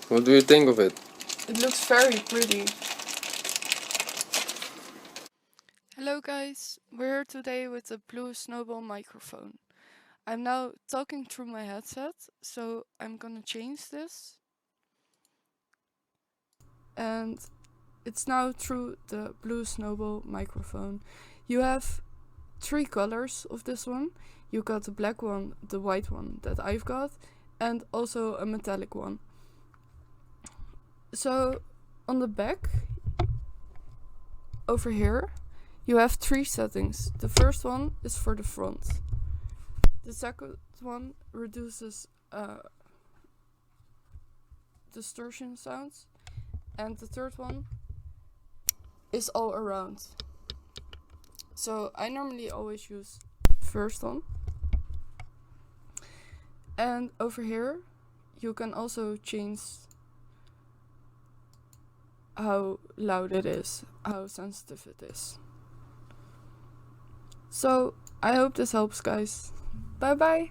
What do you think of it? It looks very pretty. Hello guys, we're here today with a blue snowball microphone. I'm now talking through my headset, so I'm gonna change this. And it's now through the blue snowball microphone. You have 3 colors of this one. You got the black one, the white one that I've got, and also a metallic one. So on the back, over here, you have 3 settings. The first one is for the front. The second one reduces distortion sounds. And the third one is all around. So I normally always use the first one. And over here, you can also change how loud it is, how sensitive it is. So I hope this helps, guys. Bye bye.